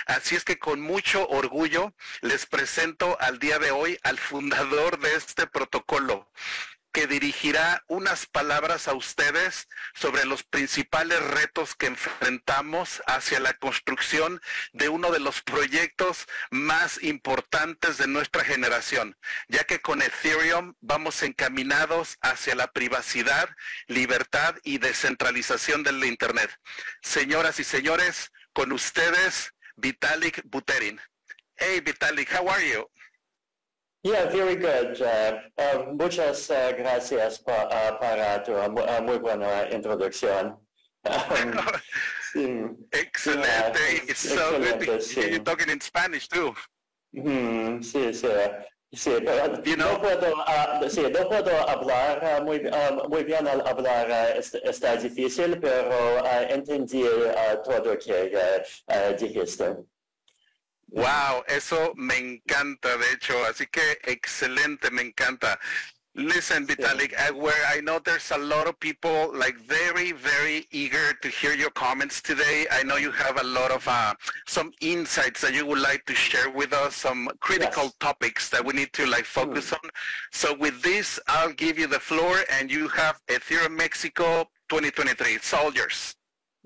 Así es que con mucho orgullo les presento al día de hoy al fundador de este protocolo, que dirigirá unas palabras a ustedes sobre los principales retos que enfrentamos hacia la construcción de uno de los proyectos más importantes de nuestra generación, ya que con Ethereum vamos encaminados hacia la privacidad, libertad y descentralización del Internet. Señoras y señores, con ustedes, Vitalik Buterin. Hey, Vitalik, how are you? Yeah, very good. Muchas gracias para tu muy buena introducción. Sí, excelente. It's so good to hear you talking in Spanish too. Sí, sí. Sí, pero You know? no puedo hablar muy bien al hablar, está difícil, pero entendí todo que dijiste. Wow, eso me encanta, de hecho, así que excelente, me encanta. Listen, Vitalik, where I know there's a lot of people like very, very eager to hear your comments today. I know you have a lot of some insights that you would like to share with us, some critical topics that we need to like focus on. So with this, I'll give you the floor and you have Ethereum Mexico 2023. It's all yours.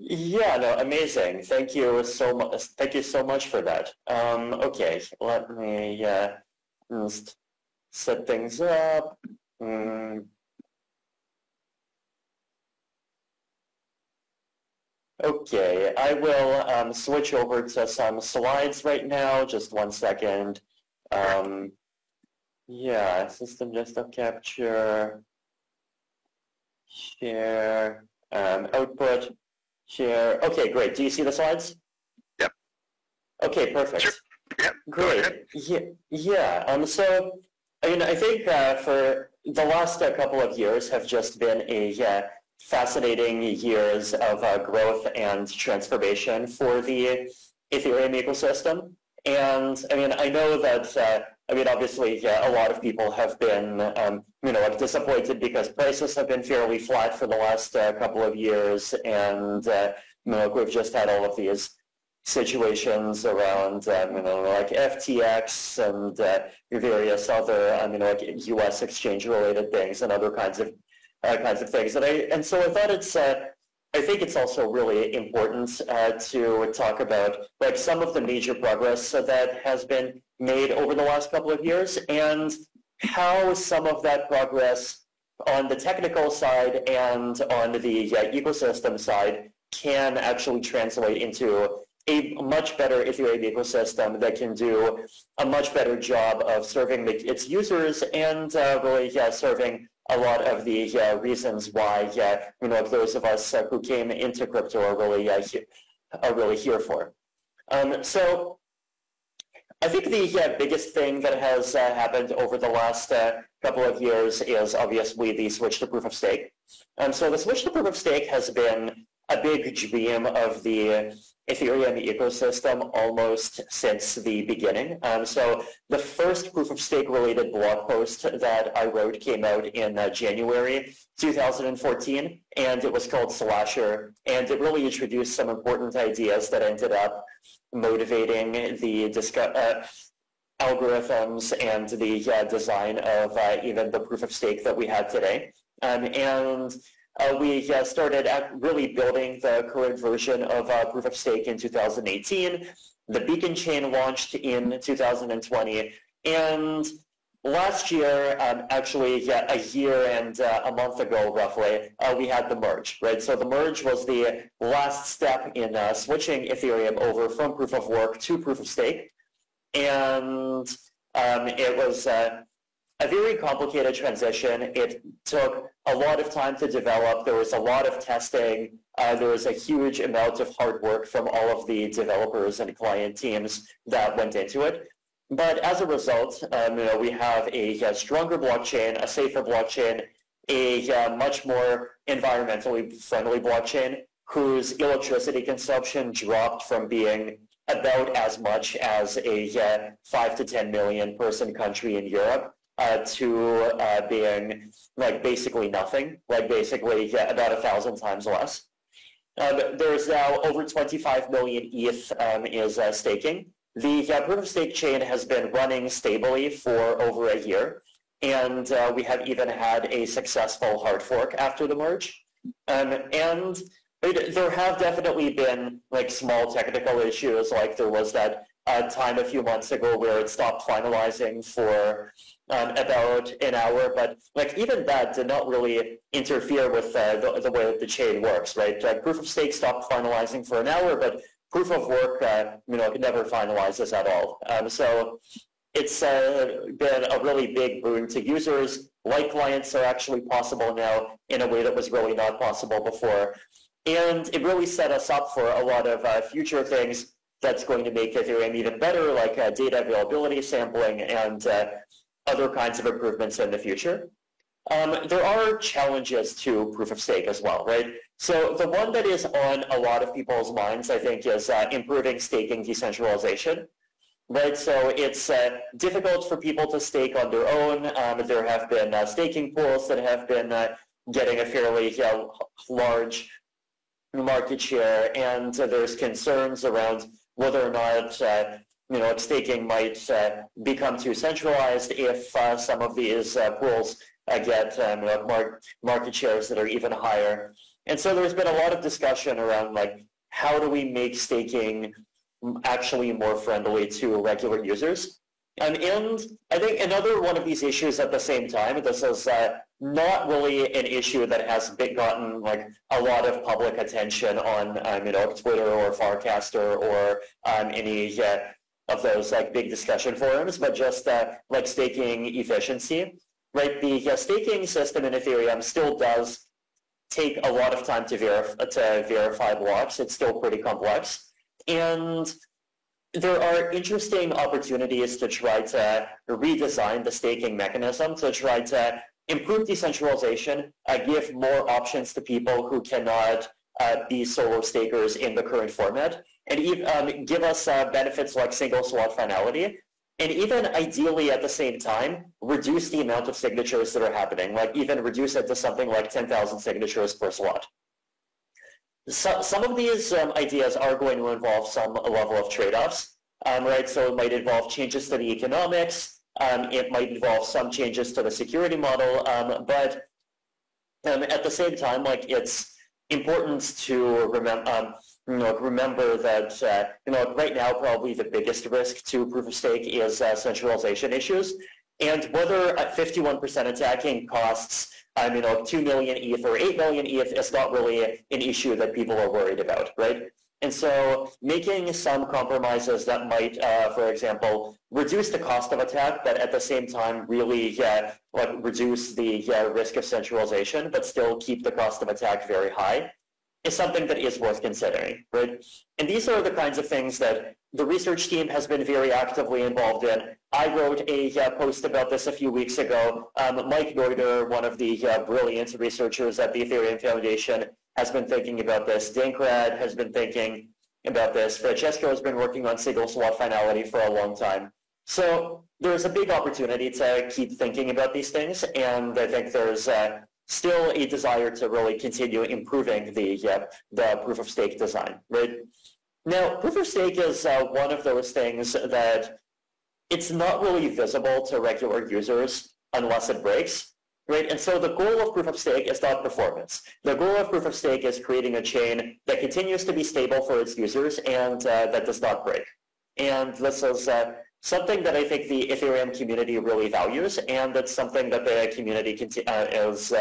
Yeah, no, amazing. Thank you so much. Thank you so much for that. Okay, let me just set things up. Okay, I will switch over to some slides right now. Just 1 second. Yeah, system desktop capture, share, output. Share. Okay, great. Do you see the slides? Yep. Okay, perfect. Sure. Yep. Great. Yeah. So, I mean, I think for the last couple of years have just been a fascinating years of growth and transformation for the Ethereum ecosystem. And I mean, I know that, I mean, obviously, a lot of people have been, like disappointed because prices have been fairly flat for the last couple of years. And, we've just had all of these situations around, like FTX and various other, like US exchange related things and other kinds of things. And so I thought I think it's also really important to talk about like some of the major progress that has been made over the last couple of years and how some of that progress on the technical side and on the ecosystem side can actually translate into a much better Ethereum ecosystem that can do a much better job of serving its users and really serving a lot of the reasons why those of us who came into crypto are really here for. So I think the biggest thing that has happened over the last couple of years is obviously the switch to proof of stake. So the switch to proof of stake has been a big dream of the Ethereum ecosystem almost since the beginning. So the first proof of stake related blog post that I wrote came out in January 2014, and it was called Slasher, and it really introduced some important ideas that ended up motivating the algorithms and the design of even the proof of stake that we have today. We started really building the current version of proof of stake in 2018. The Beacon chain launched in 2020. And last year, actually a year and a month ago, roughly, we had the merge, right? So the merge was the last step in switching Ethereum over from proof of work to proof of stake. And it was a very complicated transition. It took a lot of time to develop. There was a lot of testing. There was a huge amount of hard work from all of the developers and client teams that went into it. But as a result, we have a stronger blockchain, a safer blockchain, a much more environmentally friendly blockchain whose electricity consumption dropped from being about as much as a 5 to 10 million person country in Europe to being like basically nothing, like basically about 1,000 times less. There's now over 25 million ETH is staking. The proof of stake chain has been running stably for over a year, and we have even had a successful hard fork after the merge. And there have definitely been like small technical issues, like there was that time a few months ago where it stopped finalizing for about an hour, but like even that did not really interfere with the way that the chain works, right? Proof of stake stopped finalizing for an hour, but proof of work, it never finalizes at all. So it's been a really big boon to users. Light clients are actually possible now in a way that was really not possible before. And it really set us up for a lot of future things that's going to make Ethereum even better, like data availability sampling and other kinds of improvements in the future. There are challenges to proof of stake as well, right? So the one that is on a lot of people's minds, I think, is improving staking decentralization, right? So it's difficult for people to stake on their own. There have been staking pools that have been getting a fairly large market share, and there's concerns around whether or not staking might become too centralized if some of these pools get market shares that are even higher. And so there's been a lot of discussion around like how do we make staking actually more friendly to regular users. And I think another one of these issues at the same time, this is not really an issue that has gotten like a lot of public attention on Twitter or Farcaster or any of those like big discussion forums, but just like staking efficiency, right? The staking system in Ethereum still does take a lot of time to verify blocks. It's still pretty complex, and there are interesting opportunities to try to redesign the staking mechanism to try to improve decentralization, give more options to people who cannot be solo stakers in the current format, and give us benefits like single slot finality, and even ideally at the same time, reduce the amount of signatures that are happening, like even reduce it to something like 10,000 signatures per slot. So, some of these ideas are going to involve some level of trade-offs, right? So it might involve changes to the economics, it might involve some changes to the security model, but at the same time, like it's important to remember that right now probably the biggest risk to proof of stake is centralization issues, and whether at 51% attacking costs 2 million ETH or 8 million ETH is not really an issue that people are worried about, right? And so making some compromises that might, for example, reduce the cost of attack, but at the same time really reduce the risk of centralization, but still keep the cost of attack very high, is something that is worth considering, right? And these are the kinds of things that the research team has been very actively involved in. I wrote a post about this a few weeks ago. Mike Noiter, one of the brilliant researchers at the Ethereum Foundation, has been thinking about this. Dankrad has been thinking about this. Francesco has been working on single slot finality for a long time. So there's a big opportunity to keep thinking about these things, and I think there's still a desire to really continue improving the proof of stake design, right? Now, proof of stake is one of those things that it's not really visible to regular users unless it breaks, right? And so the goal of proof of stake is not performance. The goal of proof of stake is creating a chain that continues to be stable for its users and that does not break. And this is something that I think the Ethereum community really values, and that's something that the community is,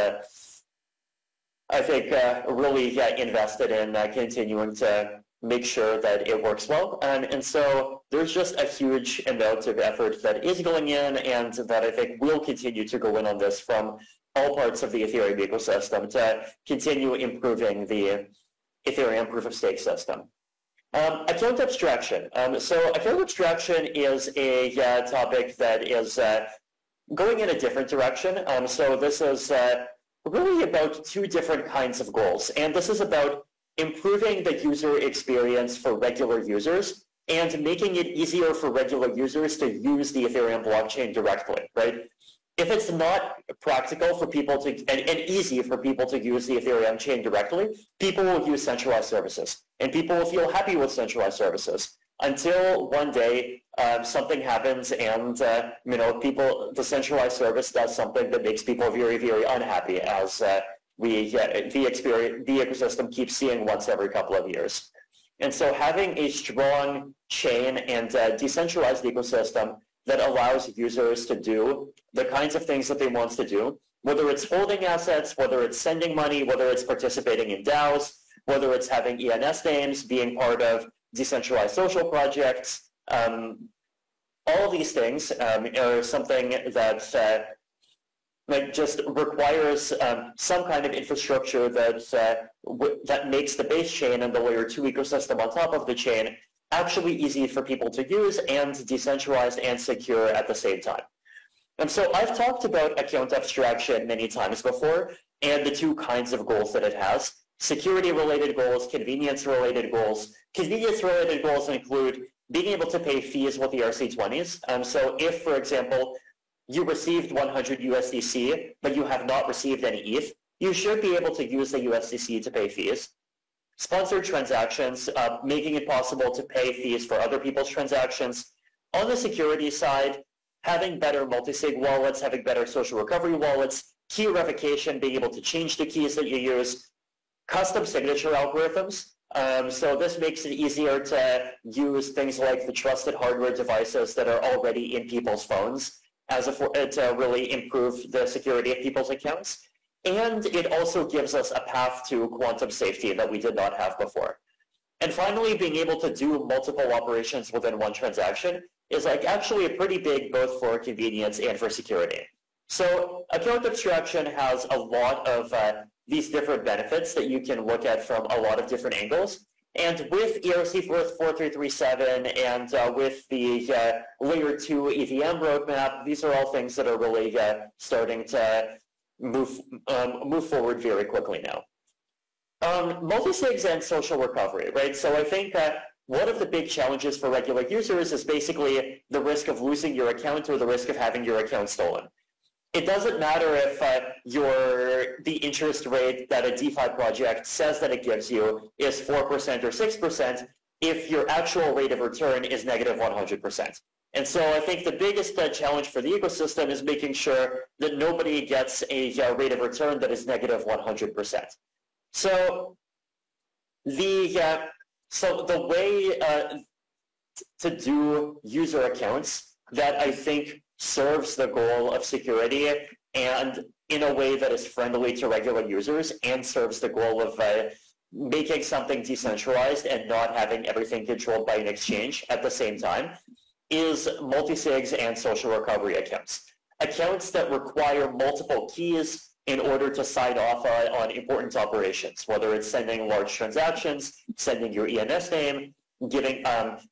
I think, really invested in continuing to make sure that it works well. And so there's just a huge amount of effort that is going in, and that I think will continue to go in on this from all parts of the Ethereum ecosystem to continue improving the Ethereum proof of stake system. Account abstraction. So account abstraction is a topic that is going in a different direction. So this is really about two different kinds of goals. And this is about improving the user experience for regular users and making it easier for regular users to use the Ethereum blockchain directly, right? if it's not practical for people to, and easy for people to use the Ethereum chain directly, people will use centralized services. And people will feel happy with centralized services until one day something happens and, the centralized service does something that makes people very, very unhappy, as the ecosystem keeps seeing once every couple of years. And so having a strong chain and decentralized ecosystem that allows users to do the kinds of things that they want to do, whether it's holding assets, whether it's sending money, whether it's participating in DAOs, whether it's having ENS names, being part of decentralized social projects, all of these things are something that just requires some kind of infrastructure that makes the base chain and the layer 2 ecosystem on top of the chain actually easy for people to use and decentralized and secure at the same time. And so I've talked about account abstraction many times before and the two kinds of goals that it has: security-related goals, convenience-related goals. Convenience-related goals include being able to pay fees with ERC20s. So if, for example, you received 100 USDC, but you have not received any ETH, you should be able to use the USDC to pay fees. Sponsored transactions, making it possible to pay fees for other people's transactions. On the security side, having better multi-sig wallets, having better social recovery wallets, key revocation, being able to change the keys that you use, custom signature algorithms. So this makes it easier to use things like the trusted hardware devices that are already in people's phones to really improve the security of people's accounts. And it also gives us a path to quantum safety that we did not have before. And finally, being able to do multiple operations within one transaction is actually a pretty big both for convenience and for security. So account abstraction has a lot of these different benefits that you can look at from a lot of different angles. And with ERC-4337 and with the Layer 2 EVM roadmap, these are all things that are really starting to move forward very quickly now. Multisigs and social recovery, right? So I think that one of the big challenges for regular users is basically the risk of losing your account or the risk of having your account stolen. It doesn't matter if the interest rate that a DeFi project says that it gives you is 4% or 6% if your actual rate of return is negative 100%. And so I think the biggest challenge for the ecosystem is making sure that nobody gets a rate of return that is negative 100%. So the way to do user accounts that I think serves the goal of security and in a way that is friendly to regular users and serves the goal of making something decentralized and not having everything controlled by an exchange at the same time is multisigs and social recovery accounts. Accounts that require multiple keys in order to sign off on important operations, whether it's sending large transactions, sending your ENS name,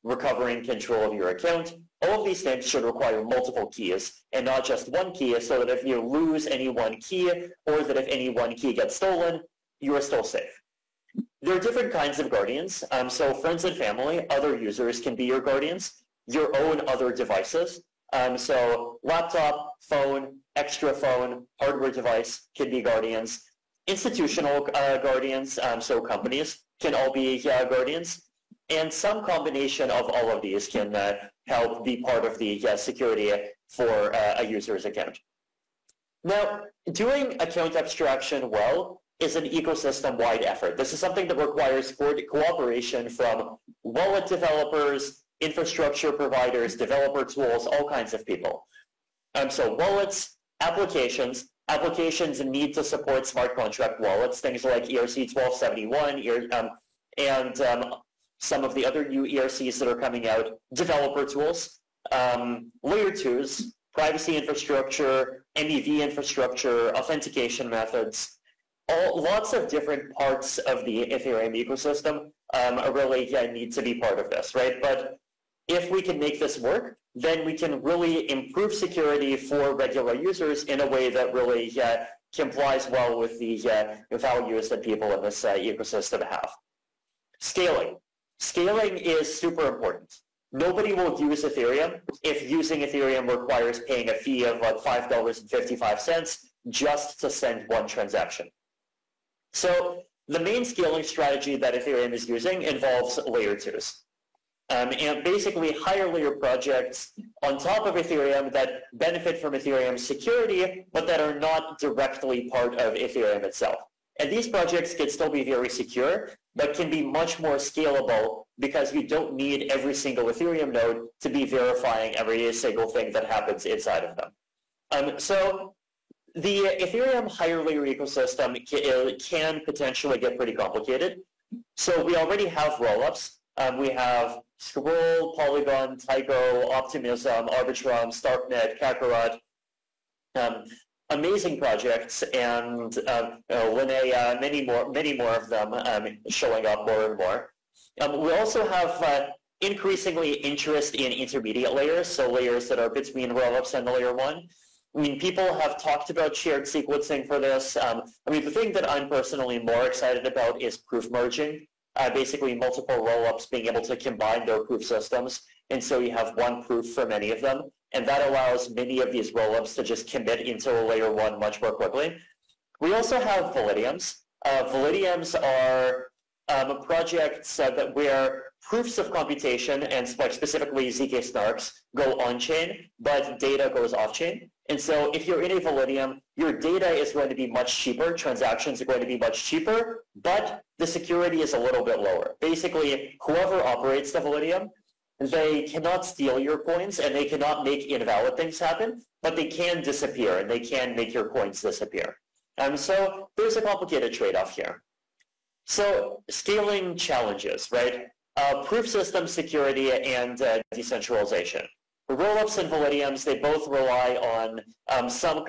recovering control of your account. All of these things should require multiple keys and not just one key, so that if you lose any one key or that if any one key gets stolen, you are still safe. There are different kinds of guardians. So friends and family, other users can be your guardians, your own other devices. So laptop, phone, extra phone, hardware device can be guardians. Institutional guardians, so companies can all be guardians. And some combination of all of these can help be part of the security for a user's account. Now, doing account abstraction well is an ecosystem-wide effort. This is something that requires cooperation from wallet developers, infrastructure providers, developer tools, all kinds of people. So wallets, applications need to support smart contract wallets, things like ERC-1271, and some of the other new ERCs that are coming out, developer tools, layer 2s, privacy infrastructure, MEV infrastructure, authentication methods, lots of different parts of the Ethereum ecosystem really need to be part of this, right? But if we can make this work, then we can really improve security for regular users in a way that really complies well with the values that people in this ecosystem have. Scaling. Scaling is super important. Nobody will use Ethereum if using Ethereum requires paying a fee of like $5.55 just to send one transaction. So the main scaling strategy that Ethereum is using involves layer 2s. And basically higher layer projects on top of Ethereum that benefit from Ethereum's security, but that are not directly part of Ethereum itself. And these projects can still be very secure, but can be much more scalable because you don't need every single Ethereum node to be verifying every single thing that happens inside of them. So the Ethereum higher layer ecosystem can potentially get pretty complicated. So we already have rollups. We have Scroll, Polygon, Tycho, Optimism, Arbitrum, Starknet, Kakarot, amazing projects, and Linnea, many more of them showing up more and more. We also have increasingly interest in intermediate layers, so layers that are between rollups and layer 1. I mean, people have talked about shared sequencing for this. I mean, the thing that I'm personally more excited about is proof merging. Basically, multiple rollups being able to combine their proof systems, and so you have one proof for many of them, and that allows many of these rollups to just commit into a layer 1 much more quickly. We also have Validiums. Validiums are projects where proofs of computation, and like specifically ZK snarks, go on-chain, but data goes off-chain. And so if you're in a Validium, your data is going to be much cheaper, transactions are going to be much cheaper, but the security is a little bit lower. Basically, whoever operates the Validium, they cannot steal your coins and they cannot make invalid things happen, but they can disappear and they can make your coins disappear. So there's a complicated trade-off here. So scaling challenges, right? Proof system security and decentralization. Rollups and Validiums, they both rely on some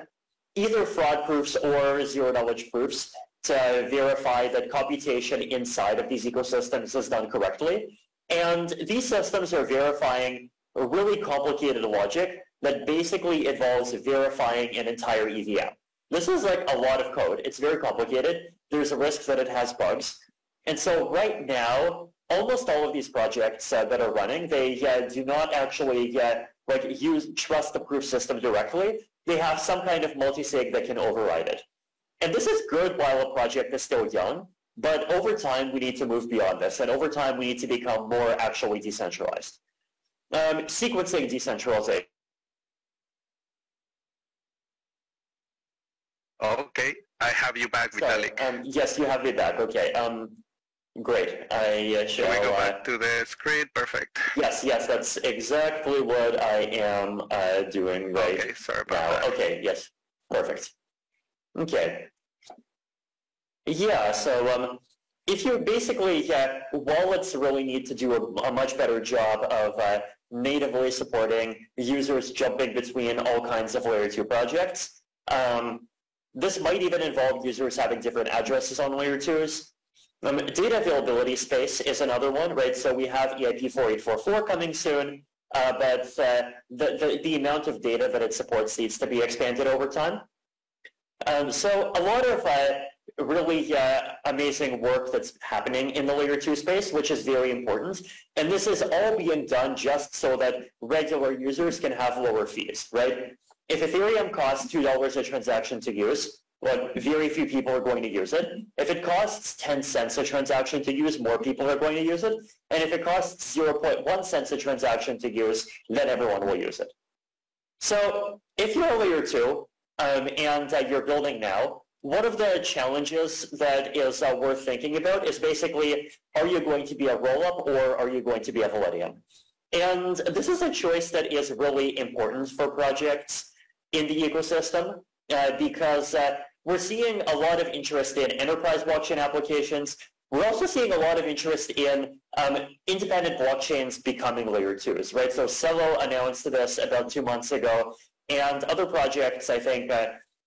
either fraud proofs or zero-knowledge proofs to verify that computation inside of these ecosystems is done correctly. And these systems are verifying a really complicated logic that basically involves verifying an entire EVM. This is like a lot of code. It's very complicated. There's a risk that it has bugs. And so right now, almost all of these projects that are running, they do not actually trust the proof system directly. They have some kind of multisig that can override it. And this is good while a project is still young, but over time we need to move beyond this, and over time we need to become more actually decentralized. Sequencing decentralization. Okay, I have you back, Vitalik. Yes, you have me back. Okay. Great. Shall we go back to the screen? Perfect. Yes, that's exactly what I am doing right okay, sorry about now. that. Okay, yes, perfect. Okay. Yeah, so if you basically, wallets really need to do a much better job of natively supporting users jumping between all kinds of layer 2 projects. This might even involve users having different addresses on layer 2s. Data availability space is another one, right? So we have EIP 4844 coming soon, but the amount of data that it supports needs to be expanded over time. So a lot of really amazing work that's happening in the layer 2 space, which is very important. And this is all being done just so that regular users can have lower fees, right? If Ethereum costs $2 a transaction to use, well, very few people are going to use it. If it costs 10 cents a transaction to use, more people are going to use it. And if it costs 0.1 cents a transaction to use, then everyone will use it. So if you're a layer 2 and you're building now, one of the challenges that is worth thinking about is basically, are you going to be a rollup or are you going to be a Validium? And this is a choice that is really important for projects in the ecosystem. Because we're seeing a lot of interest in enterprise blockchain applications. We're also seeing a lot of interest in independent blockchains becoming layer 2s, right? So Celo announced this about 2 months ago, and other projects, I think,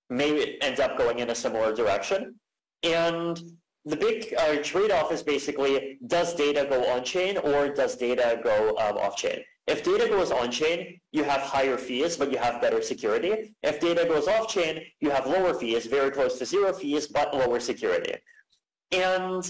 may end up going in a similar direction. And the big trade-off is basically, does data go on-chain or does data go off-chain? If data goes on-chain, you have higher fees, but you have better security. If data goes off-chain, you have lower fees, very close to zero fees, but lower security. And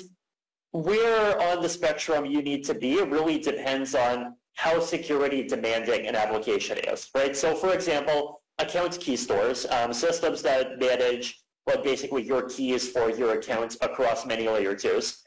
where on the spectrum you need to be really depends on how security demanding an application is, right? So for example, account key stores, systems that manage basically your keys for your account across many layer 2s.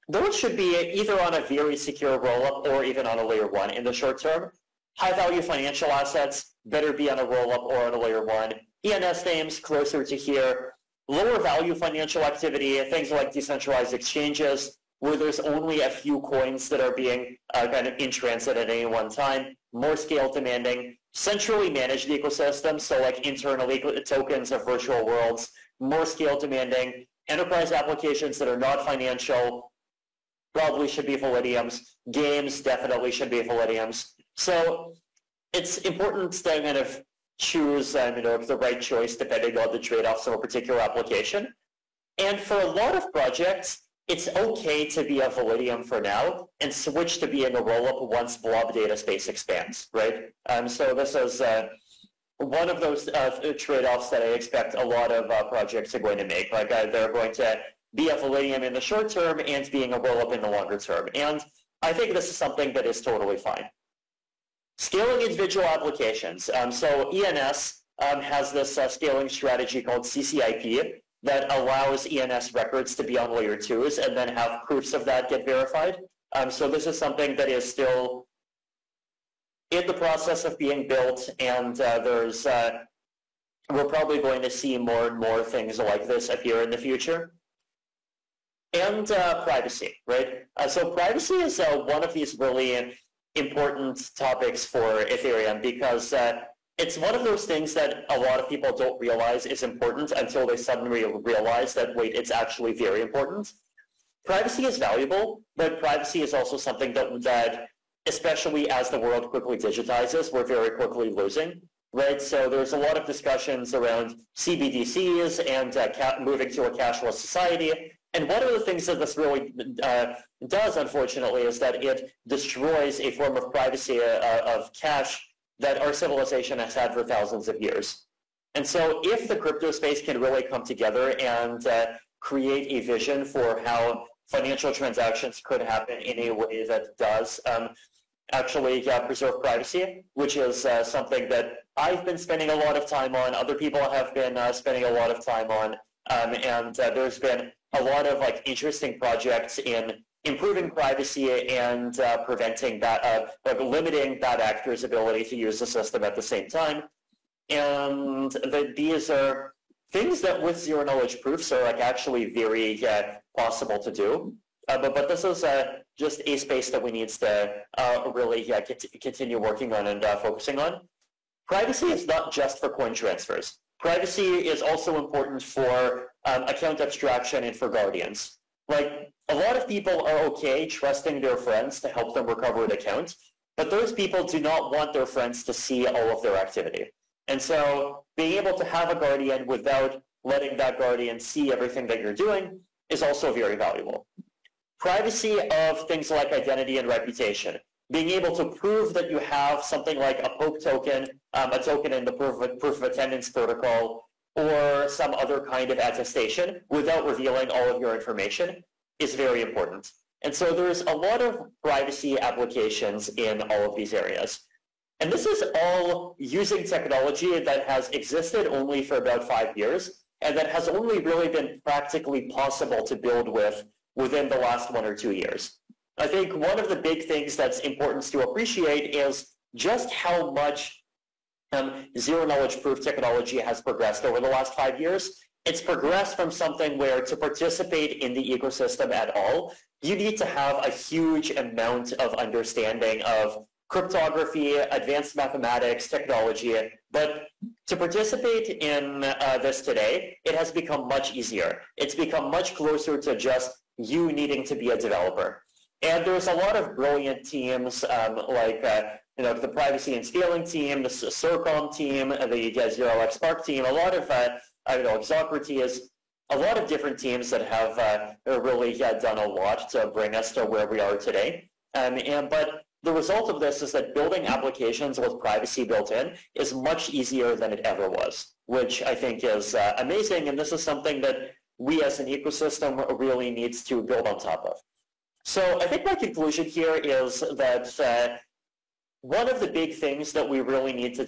Those should be either on a very secure rollup or even on a layer 1 in the short term. High value financial assets better be on a rollup or on a layer 1. ENS names closer to here. Lower value financial activity, things like decentralized exchanges, where there's only a few coins that are being kind of in transit at any one time, more scale demanding, centrally managed ecosystems, so like internal tokens of virtual worlds, more scale demanding, enterprise applications that are not financial probably should be Validiums, games definitely should be Validiums. So it's important to kind of choose the right choice depending on the trade-offs of a particular application. And for a lot of projects, it's okay to be a Validium for now and switch to being a rollup once blob data space expands, right? So this is one of those trade-offs that I expect a lot of projects are going to make. Like they're going to be a Validium in the short term and being a rollup in the longer term. And I think this is something that is totally fine. Scaling individual applications. So ENS has this scaling strategy called CCIP that allows ENS records to be on layer 2s and then have proofs of that get verified. So this is something that is still in the process of being built, and we're probably going to see more and more things like this appear in the future. And privacy, right? So privacy is one of these really important topics for Ethereum because it's one of those things that a lot of people don't realize is important until they suddenly realize that, wait, it's actually very important. Privacy is valuable, but privacy is also something that especially as the world quickly digitizes, we're very quickly losing, right? So there's a lot of discussions around CBDCs and moving to a cashless society. And one of the things that this really does, unfortunately, is that it destroys a form of privacy of cash that our civilization has had for thousands of years. And so if the crypto space can really come together and create a vision for how financial transactions could happen in a way that does actually preserve privacy, which is something that I've been spending a lot of time on, other people have been spending a lot of time on, and there's been a lot of interesting projects in improving privacy and preventing limiting bad actors' ability to use the system at the same time. And these are things that with zero-knowledge proofs are actually very possible to do. But this is just a space that we need to really continue working on and focusing on. Privacy is not just for coin transfers. Privacy is also important for account abstraction and for guardians. Like, a lot of people are okay trusting their friends to help them recover an account, but those people do not want their friends to see all of their activity. And so being able to have a guardian without letting that guardian see everything that you're doing is also very valuable. Privacy of things like identity and reputation. Being able to prove that you have something like a POKE token, a token in the proof of attendance protocol, or some other kind of attestation without revealing all of your information is very important. And so there's a lot of privacy applications in all of these areas. And this is all using technology that has existed only for about 5 years, and that has only really been practically possible to build with within the last 1 or 2 years. I think one of the big things that's important to appreciate is just how much zero-knowledge proof technology has progressed over the last 5 years. It's progressed from something where to participate in the ecosystem at all, you need to have a huge amount of understanding of cryptography, advanced mathematics, technology. But to participate in this today, it has become much easier. It's become much closer to just you needing to be a developer. And there's a lot of brilliant teams like the privacy and scaling team, the CirCom team, the 0x Spark team, a lot of Xocrates, a lot of different teams that have really done a lot to bring us to where we are today. But the result of this is that building applications with privacy built in is much easier than it ever was, which I think is amazing. And this is something that we as an ecosystem really needs to build on top of. So I think my conclusion here is that one of the big things that we really need to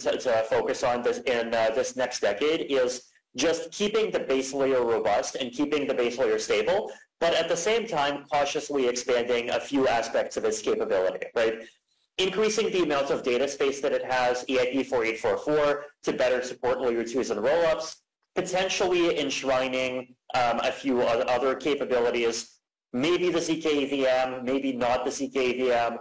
focus on in this next decade is just keeping the base layer robust and keeping the base layer stable, but at the same time, cautiously expanding a few aspects of its capability, right? Increasing the amount of data space that it has, EIP 4844, to better support layer 2s and rollups, potentially enshrining a few other capabilities, maybe the zk-EVM, maybe not the zk-EVM,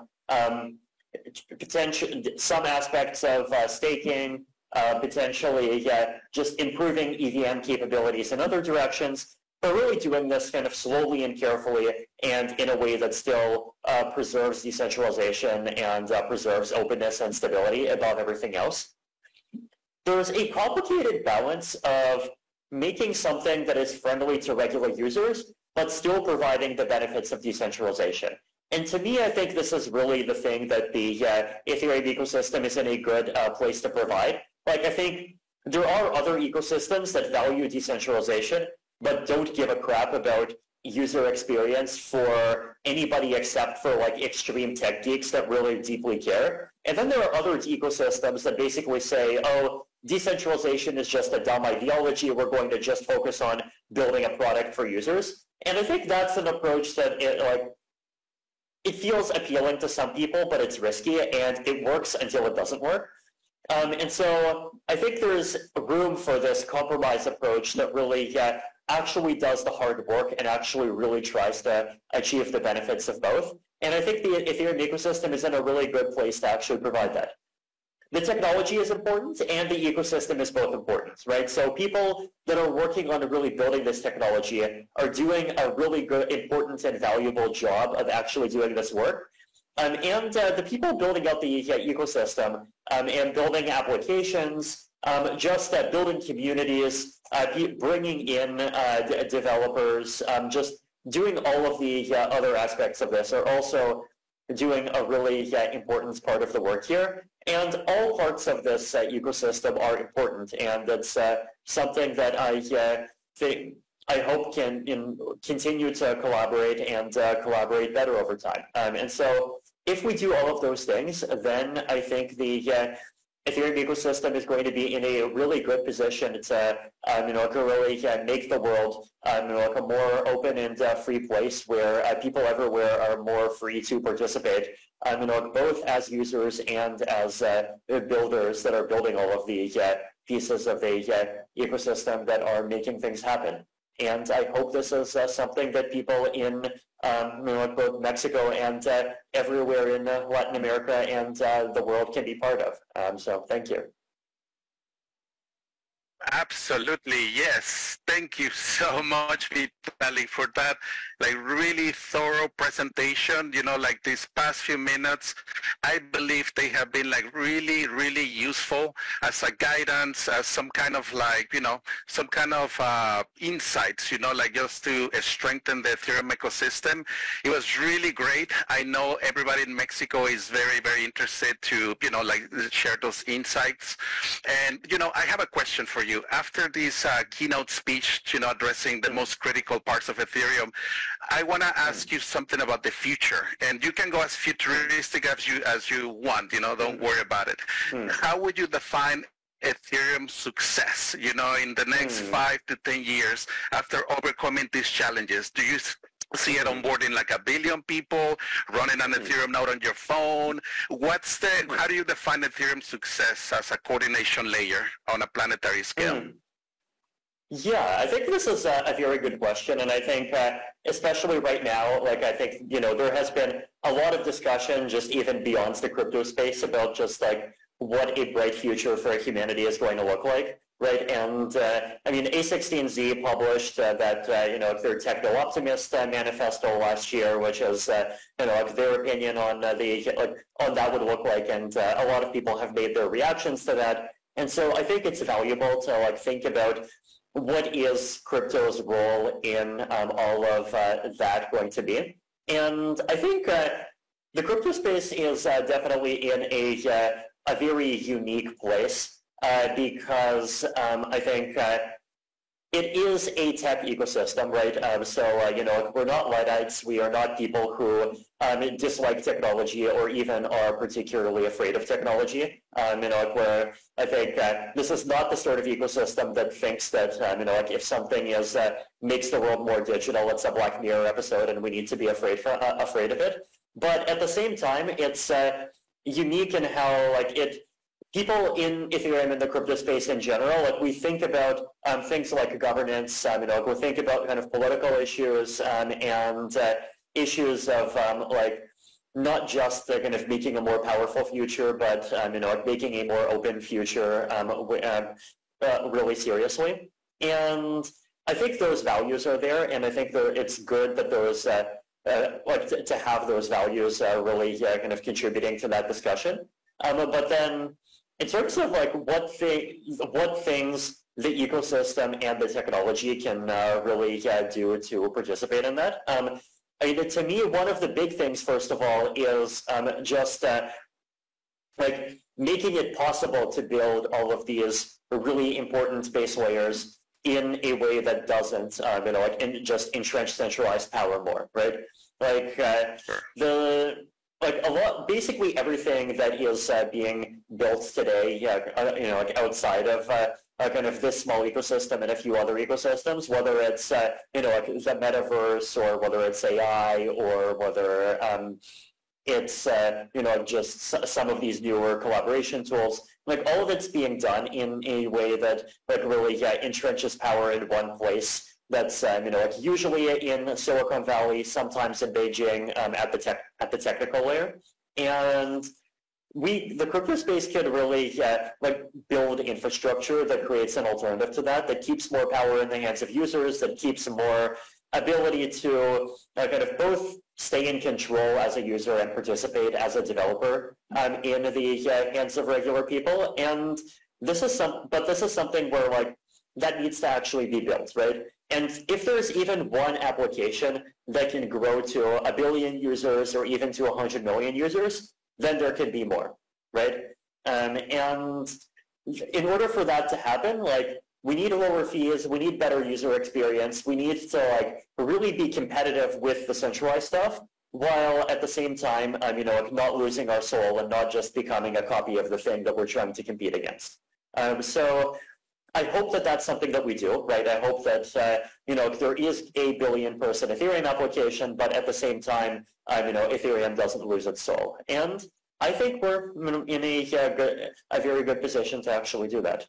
some aspects of staking, potentially just improving EVM capabilities in other directions, but really doing this kind of slowly and carefully and in a way that still preserves decentralization and preserves openness and stability above everything else. There's a complicated balance of making something that is friendly to regular users, but still providing the benefits of decentralization. And to me, I think this is really the thing that the Ethereum ecosystem is in a good place to provide. Like, I think there are other ecosystems that value decentralization, but don't give a crap about user experience for anybody except for like extreme tech geeks that really deeply care. And then there are other ecosystems that basically say, oh, decentralization is just a dumb ideology. We're going to just focus on building a product for users. And I think that's an approach that it feels appealing to some people, but it's risky, and it works until it doesn't work. And so I think there's room for this compromise approach that really actually does the hard work and actually really tries to achieve the benefits of both. And I think the Ethereum ecosystem is in a really good place to actually provide that. The technology is important and the ecosystem is both important, right? So people that are working on really building this technology are doing a really good, important, and valuable job of actually doing this work. And the people building out the ecosystem and building applications, just building communities, bringing in developers, just doing all of the other aspects of this are also doing a really important part of the work here. And all parts of this ecosystem are important, and it's something that I hope can continue to collaborate and collaborate better over time. And so if we do all of those things, then I think the Ethereum ecosystem is going to be in a really good position to really make the world like a more open and free place where people everywhere are more free to participate, both as users and as builders that are building all of the pieces of the ecosystem that are making things happen. And I hope this is something that people in both Mexico and everywhere in Latin America and the world can be part of. So thank you. Absolutely, yes. Thank you so much, Vitalik, for that really thorough presentation. These past few minutes, I believe they have been really, really useful as a guidance, as some kind of some kind of insights, just to strengthen the Ethereum ecosystem. It was really great. I know everybody in Mexico is very, very interested to, share those insights. And, I have a question for you. After this keynote speech, addressing the most critical parts of Ethereum, I want to ask you something about the future. And you can go as futuristic as you want, don't worry about it. How would you define Ethereum's success, in the next 5 to 10 years after overcoming these challenges? Do you see it onboarding like 1 billion people, running an Ethereum node on your phone? How do you define Ethereum's success as a coordination layer on a planetary scale? Yeah, I think this is a very good question, and I think especially right now, I think, there has been a lot of discussion just even beyond the crypto space about just what a bright future for humanity is going to look like. Right, and A16Z published that their Techno Optimist manifesto last year, which is their opinion on on that would look like, and a lot of people have made their reactions to that. And so I think it's valuable to think about what is crypto's role in all of that going to be. And I think the crypto space is definitely in a very unique place. Because I think it is a tech ecosystem, right? We're not Luddites. We are not people who dislike technology or even are particularly afraid of technology. Where I think this is not the sort of ecosystem that thinks that, if something makes the world more digital, it's a Black Mirror episode and we need to be afraid of it. But at the same time, it's unique in how, people in Ethereum and the crypto space in general, we think about things like governance, we think about kind of political issues and issues of not just kind of making a more powerful future, but making a more open future really seriously. And I think those values are there, and I think it's good that those to have those values really kind of contributing to that discussion. But then, in terms of what things the ecosystem and the technology can really do to participate in that, to me, one of the big things, first of all, is just making it possible to build all of these really important base layers in a way that doesn't, just entrench centralized power more, right? Basically everything that is being built today, outside of kind of this small ecosystem and a few other ecosystems, whether it's the metaverse or whether it's AI or whether it's just some of these newer collaboration tools, all of it's being done in a way that really entrenches power in one place. That's usually in Silicon Valley, sometimes in Beijing at the technical layer, and the crypto space could really build infrastructure that creates an alternative to that keeps more power in the hands of users, that keeps more ability to kind of both stay in control as a user and participate as a developer in the hands of regular people. And this is something where that needs to actually be built, right? And if there's even one application that can grow to 1 billion users or even to 100 million users, then there could be more, right? And in order for that to happen, we need lower fees, we need better user experience, we need to really be competitive with the centralized stuff, while at the same time, not losing our soul and not just becoming a copy of the thing that we're trying to compete against. So I hope that that's something that we do, right? I hope that, there is a billion-person Ethereum application, but at the same time, Ethereum doesn't lose its soul. And I think we're in a very good position to actually do that.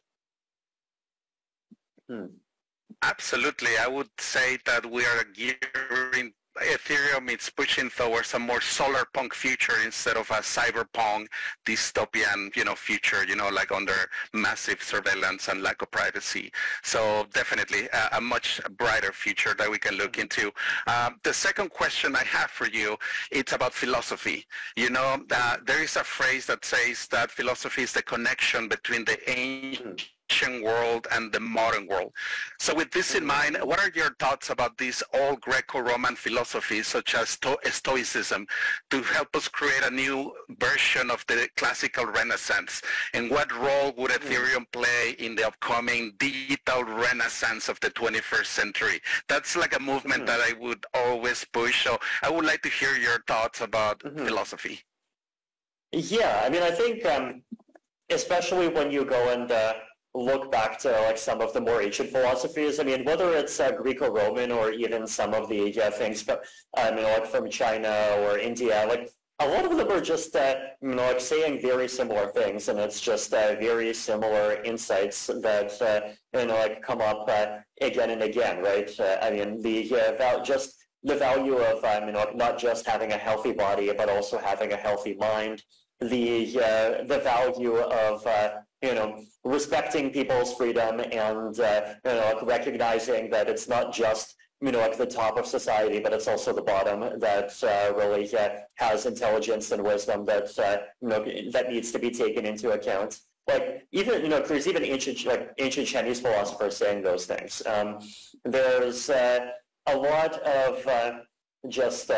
Absolutely. I would say that we are gearing Ethereum is pushing towards a more solar punk future instead of a cyberpunk dystopian, future, under massive surveillance and lack of privacy. So definitely a much brighter future that we can look into. The second question I have for you, it's about philosophy. There is a phrase that says that philosophy is the connection between the ancient world and the modern world. So with this in mind, what are your thoughts about these old Greco-Roman philosophies such as Stoicism to help us create a new version of the classical Renaissance? And what role would Ethereum play in the upcoming digital Renaissance of the 21st century? That's like a movement that I would always push. So I would like to hear your thoughts about philosophy. Yeah, I think especially when you go and look back to some of the more ancient philosophies. Whether it's Greco-Roman or even some of the things from China or India, a lot of them are just saying very similar things, and it's just very similar insights that come up again and again, right? The value of not just having a healthy body but also having a healthy mind. The value of respecting people's freedom and recognizing that it's not just the top of society, but it's also the bottom that really has intelligence and wisdom that that needs to be taken into account. Even there's even ancient Chinese philosophers saying those things. There's a lot of just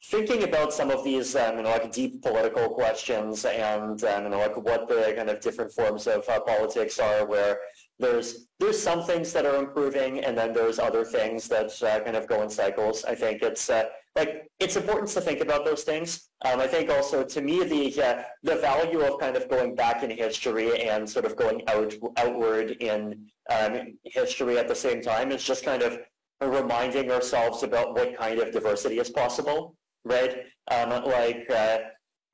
thinking about some of these deep political questions and what the kind of different forms of politics are, where there's some things that are improving, and then there's other things that kind of go in cycles. I think it's it's important to think about those things. I think also, to me, the value of kind of going back in history and sort of going outward in history at the same time is just kind of reminding ourselves about what kind of diversity is possible, right?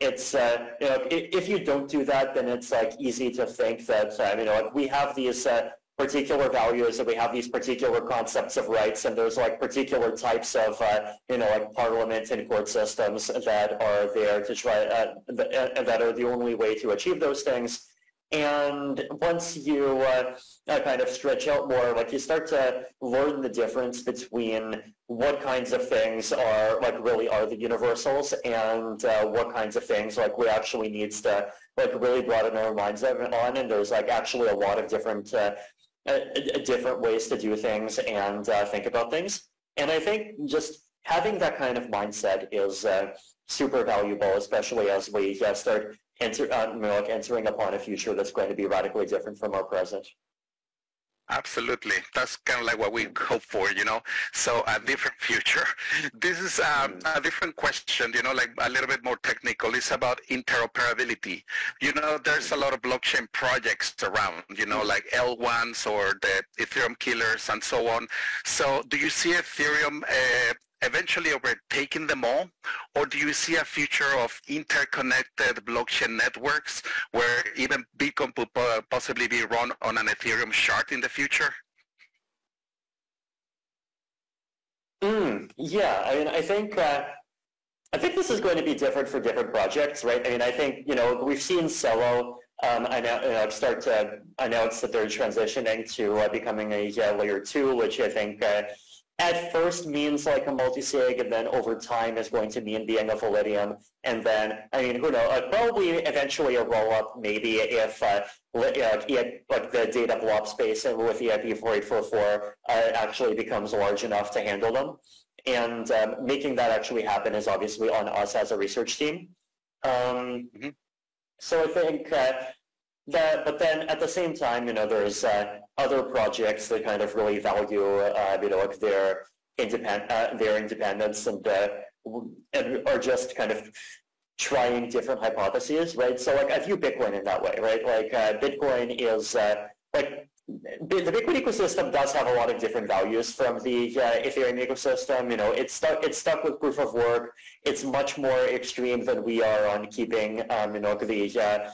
It's if you don't do that, then it's easy to think that we have these particular values and we have these particular concepts of rights, and there's particular types of parliament and court systems that are there to try that are the only way to achieve those things. And once you kind of stretch out more, you start to learn the difference between what kinds of things are really are the universals, and what kinds of things we actually needs to really broaden our minds on. And there's actually a lot of different different ways to do things and think about things. And I think just having that kind of mindset is super valuable, especially as we start entering upon a future that's going to be radically different from our present. Absolutely. That's kind of what we hope for, So a different future. This is a different question, a little bit more technical. It's about interoperability. There's a lot of blockchain projects around, like L1s or the Ethereum killers and so on. So do you see Ethereum eventually overtaking them all, or do you see a future of interconnected blockchain networks where even Bitcoin could possibly be run on an Ethereum shard in the future? Yeah, I think this is going to be different for different projects, right? I think we've seen Celo start to announce that they're transitioning to becoming a layer 2, which I think at first means a multi-sig, and then over time is going to mean being a Validium. And then, who knows, probably eventually a roll-up, maybe if the data blob space and with EIP 4844 actually becomes large enough to handle them. And making that actually happen is obviously on us as a research team. So I think but then at the same time, there's other projects that kind of really value, their independence and are just kind of trying different hypotheses, right? So I view Bitcoin in that way, right? Bitcoin is the Bitcoin ecosystem does have a lot of different values from the Ethereum ecosystem. It's stuck with proof of work. It's much more extreme than we are on keeping the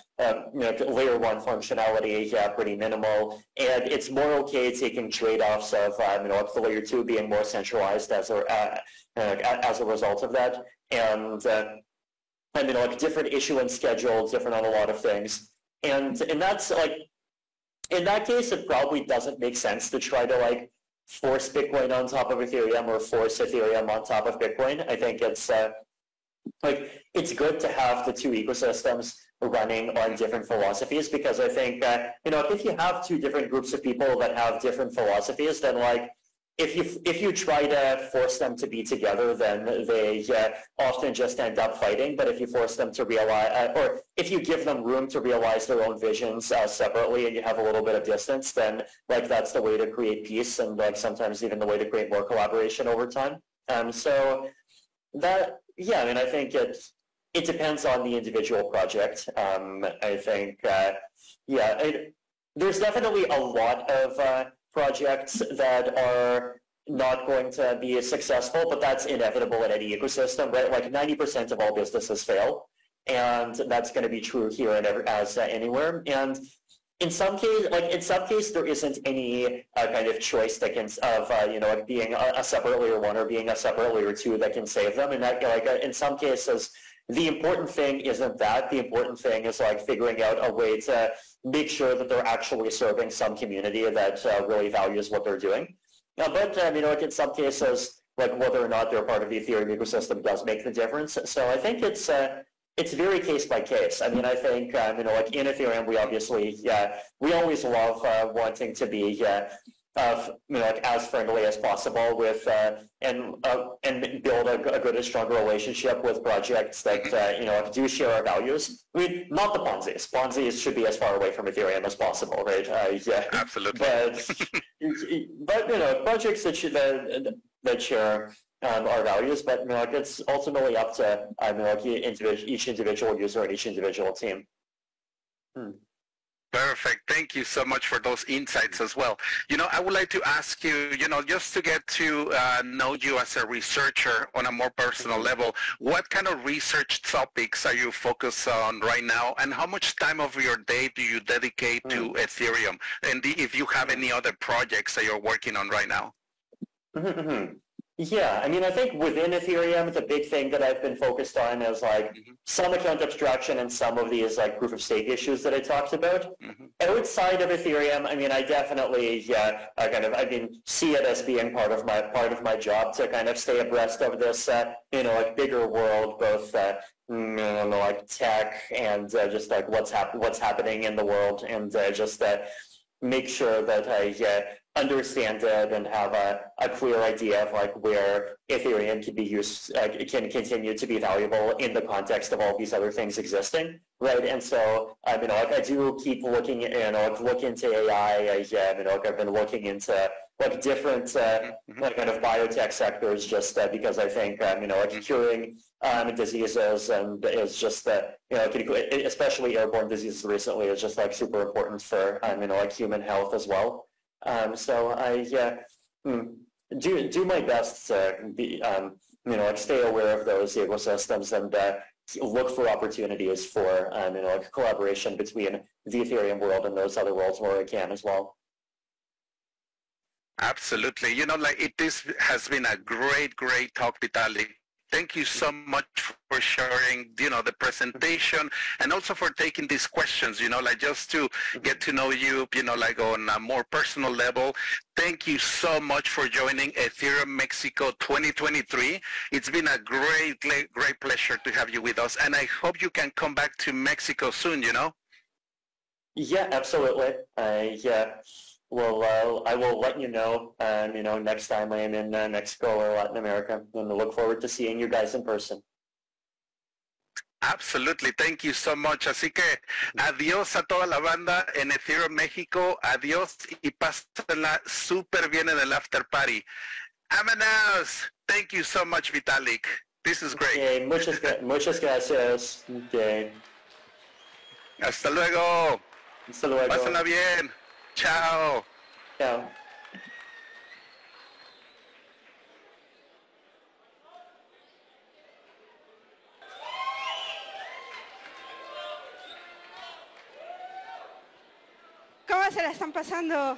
layer 1 functionality pretty minimal, and it's more okay taking trade-offs of the layer 2 being more centralized as a result of that, and different issuance schedules, different on a lot of things, and that's in that case, it probably doesn't make sense to try to force Bitcoin on top of Ethereum or force Ethereum on top of Bitcoin. I think it's it's good to have the two ecosystems running on different philosophies, because I think if you have two different groups of people that have different philosophies, then if you try to force them to be together, then they often just end up fighting. But if you force them to realize, or if you give them room to realize their own visions separately, and you have a little bit of distance, then that's the way to create peace, and sometimes even the way to create more collaboration over time. So that, I think it depends on the individual project. I think, there's definitely a lot of projects that are not going to be successful, but that's inevitable in any ecosystem, right? 90% of all businesses fail, and that's going to be true here and anywhere. And in some case, there isn't any kind of choice that can being a separate layer 1 or being a separate layer 2 that can save them. And that in some cases, the important thing isn't that. The important thing is figuring out a way to make sure that they're actually serving some community that really values what they're doing. But in some cases, whether or not they're part of the Ethereum ecosystem does make the difference. So I think it's very case by case. I think in Ethereum, we obviously we always love wanting to be like as friendly as possible with and build a good and stronger relationship with projects that like do share our values. I mean, not the Ponzi's. Ponzi's should be as far away from Ethereum as possible, right? Yeah. Absolutely. But projects that share our values, but like it's ultimately up to like each individual user and each individual team. Perfect. Thank you so much for those insights as well. I would like to ask you, just to get to know you as a researcher on a more personal level, what kind of research topics are you focused on right now, and how much time of your day do you dedicate to Ethereum? And if you have any other projects that you're working on right now? Yeah, I mean, I think within Ethereum, the big thing that I've been focused on is like some account abstraction and some of these like proof of stake issues that I talked about. Outside of Ethereum, I mean, I definitely, see it as being part of my job to kind of stay abreast of this, like bigger world, both like tech and just like what's happening in the world, and just make sure that I understand it and have a clear idea of like where Ethereum can be used, can continue to be valuable in the context of all these other things existing, right? And so, like I do keep looking, look into AI. I've been looking into like different like kind of biotech sectors, just because I think like curing diseases and is just especially airborne diseases recently is just like super important for like human health as well. So I do my best to be like stay aware of those ecosystems and look for opportunities for like collaboration between the Ethereum world and those other worlds where I can as well. Absolutely. This has been a great talk, Vitalik. Thank you so much for sharing, the presentation, and also for taking these questions, like just to get to know you, like on a more personal level. Thank you so much for joining Ethereum Mexico 2023. It's been a great pleasure to have you with us, and I hope you can come back to Mexico soon, Yeah, absolutely. Well, I will let you know, next time I am in Mexico or Latin America, and I look forward to seeing you guys in person. Absolutely, thank you so much. Así que adiós a toda la banda en Ethereum México, adiós y pásenla súper bien en el after party. Vámonos. Thank you so much, Vitalik. This is great. Okay, muchas gracias. Okay. Hasta luego. Hasta luego. Pásenla bien. Chao. Chao. ¿Cómo se la están pasando?